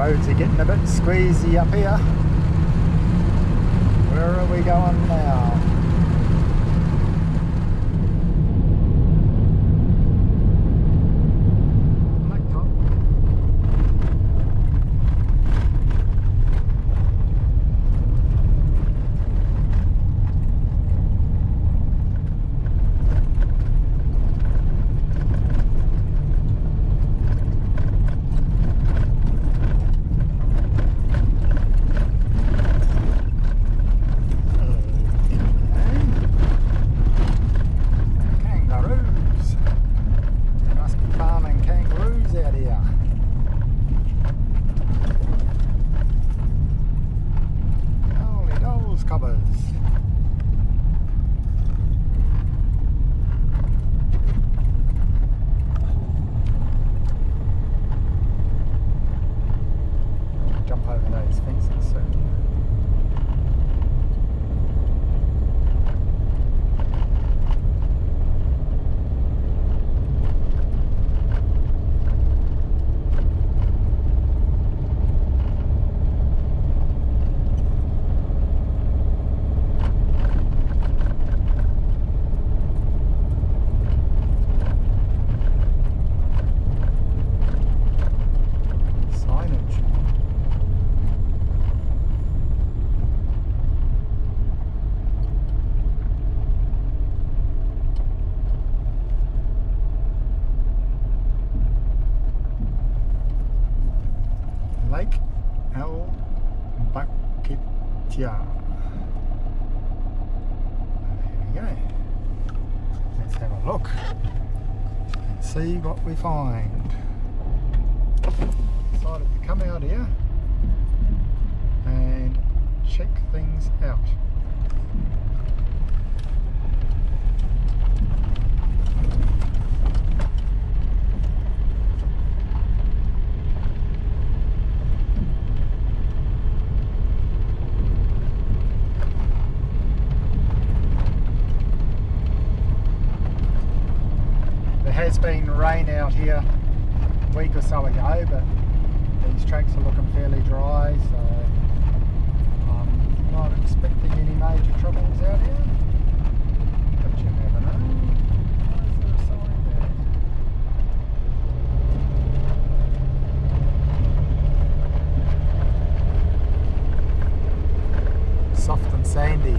Roads are getting a bit squeezy up here. Where are we going now? Lake El Bakitia. There we go. Let's have a look and see what we find. Decided to come out here and check things out. Has been rain out here a week or so ago, but these tracks are looking fairly dry, so I'm not expecting any major troubles out here, but you never know. Why is there a sign there? Soft and sandy.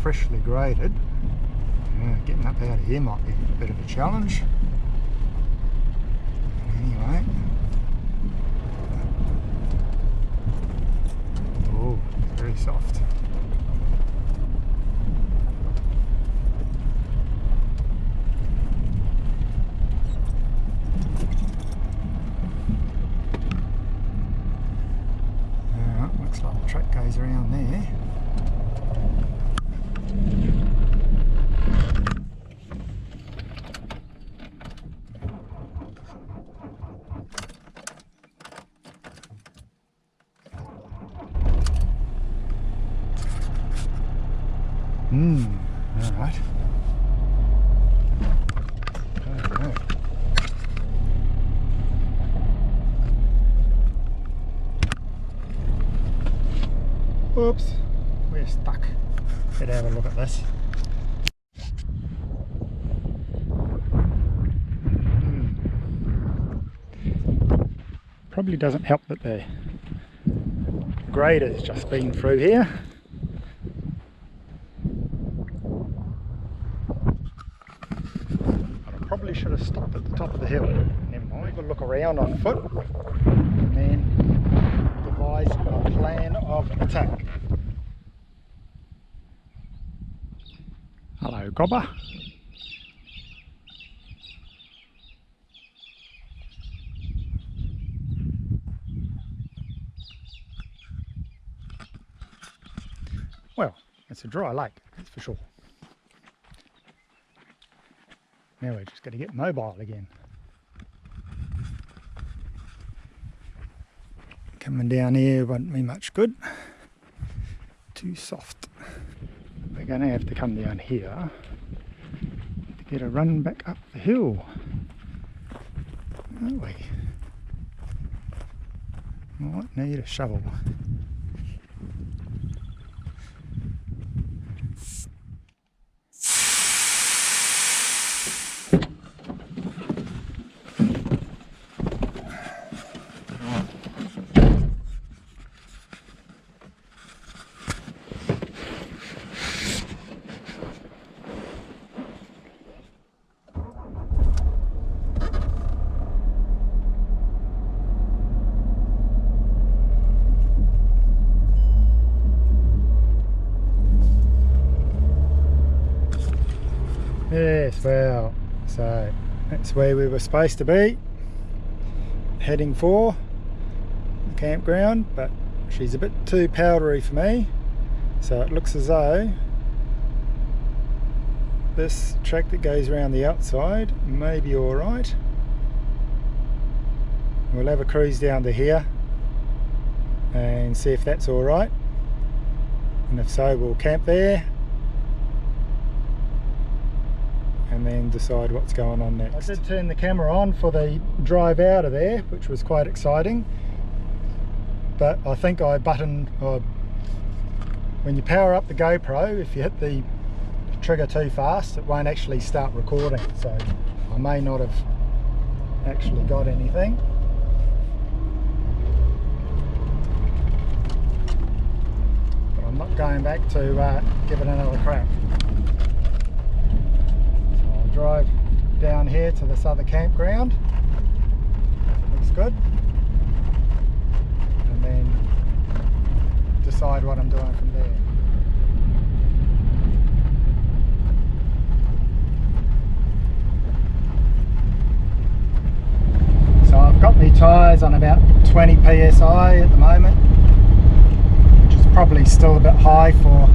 Freshly graded. Yeah, getting up out of here might be a bit of a challenge. Anyway. Oh, very soft. Looks like the track goes around there. Alright. Okay. Oops, we're stuck. Better have a look at this. Probably doesn't help that the grader's just been through here. around on foot and then devise a plan of attack. Hello, Gobber. Well, it's a dry lake, that's for sure. Now we're just going to get mobile again. Coming down here won't be much good. Too soft. We're going to have to come down here to get a run back up the hill, aren't we? Might need a shovel. Yes, well, so that's where we were supposed to be, heading for the campground, but she's a bit too powdery for me, so it looks as though this track that goes around the outside may be alright. We'll have a cruise down to here and see if that's alright, and if so we'll camp there and then decide what's going on next. I did turn the camera on for the drive out of there, which was quite exciting, but I think I buttoned, when you power up the GoPro, if you hit the trigger too fast it won't actually start recording, so I may not have actually got anything. But I'm not going back to give it another crack. Drive down here to this other campground, if it looks good, and then decide what I'm doing from there. So I've got my tyres on about 20 psi at the moment, which is probably still a bit high for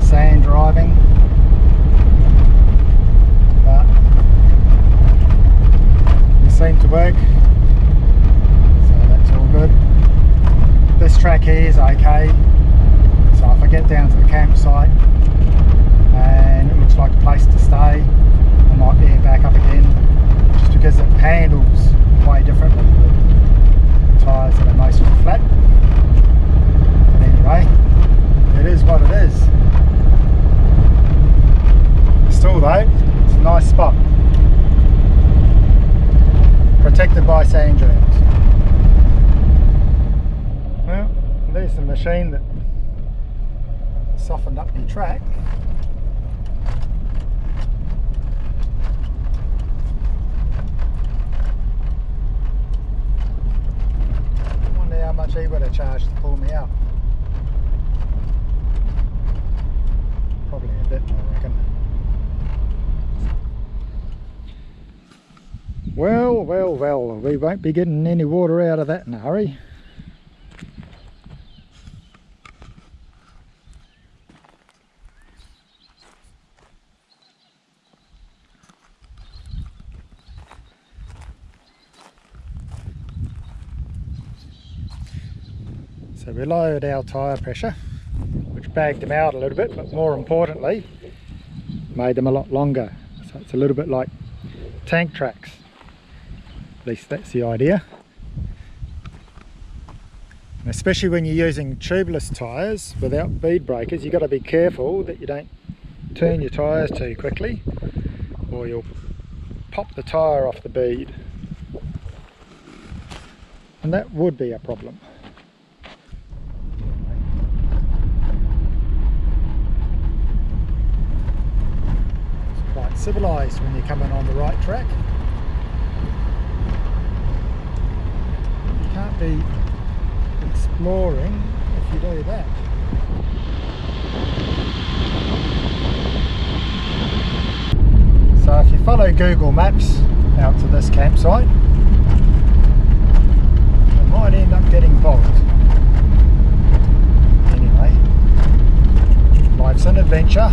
sand driving. Seem to work, so that's all good. This track here is okay, so if I get down to the campsite and it looks like a place to stay, I might air back up again, just because it handles way differently with tyres that are mostly flat. But anyway, it is what it is. Still though, it's a nice spot. Protected by sand dunes. Well, there's the machine that softened up the track. I wonder how much he would have charged to pull me up. Probably a bit, I reckon. Well, we won't be getting any water out of that in a hurry. So we lowered our tyre pressure, which bagged them out a little bit, but more importantly, made them a lot longer. So it's a little bit like tank tracks. At least that's the idea. And especially when you're using tubeless tyres without bead breakers, you've got to be careful that you don't turn your tyres too quickly or you'll pop the tyre off the bead, and that would be a problem. It's quite civilised when you're coming on the right track. might be exploring if you do that. So if you follow Google Maps out to this campsite, you might end up getting bogged. Anyway, life's an adventure.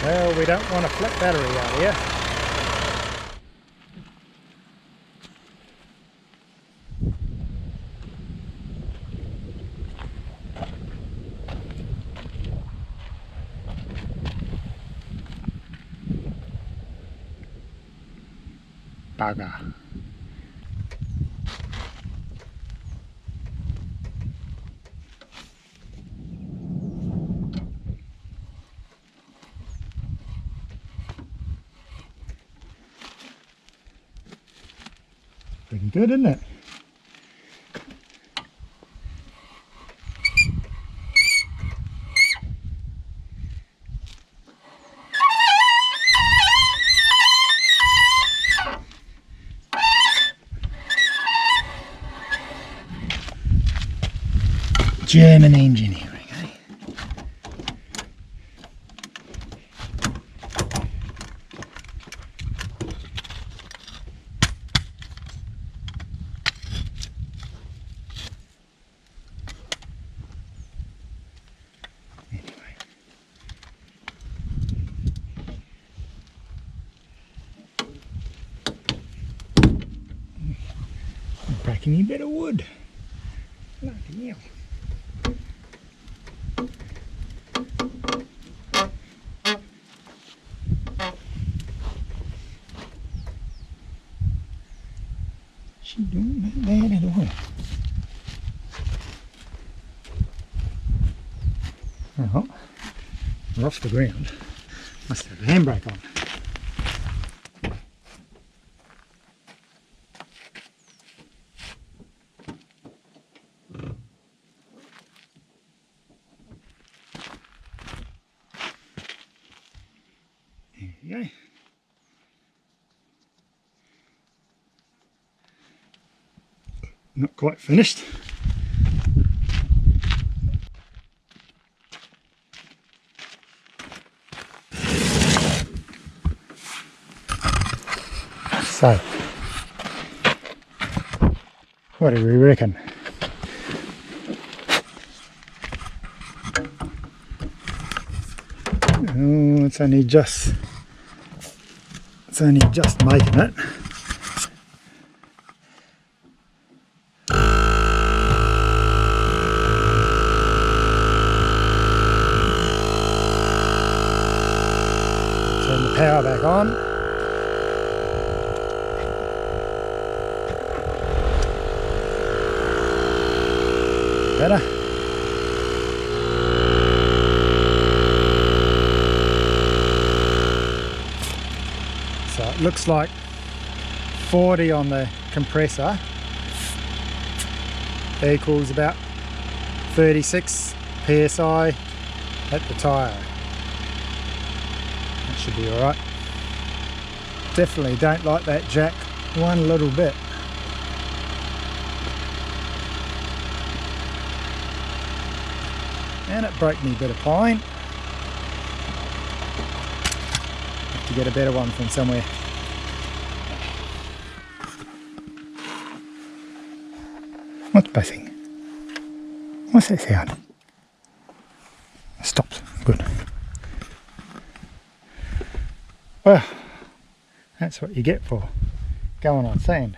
Well, we don't want a flat battery out here. Bugger. Pretty good, isn't it? German engineering, eh? Breaking a bit of wood. Bloody hell. She don't look bad at all. Well, we're off the ground. Must have a handbrake on. There you go. Not quite finished. So, what do we reckon? Oh, it's only just making it. Turn the power back on. Better. So it looks like 40 on the compressor equals about 36 psi at the tyre. That should be alright. Definitely don't like that jack one little bit. And it broke me a bit of pine. Have to get a better one from somewhere. What's buzzing? What's that sound? Stops. Good. Well, that's what you get for going on sand.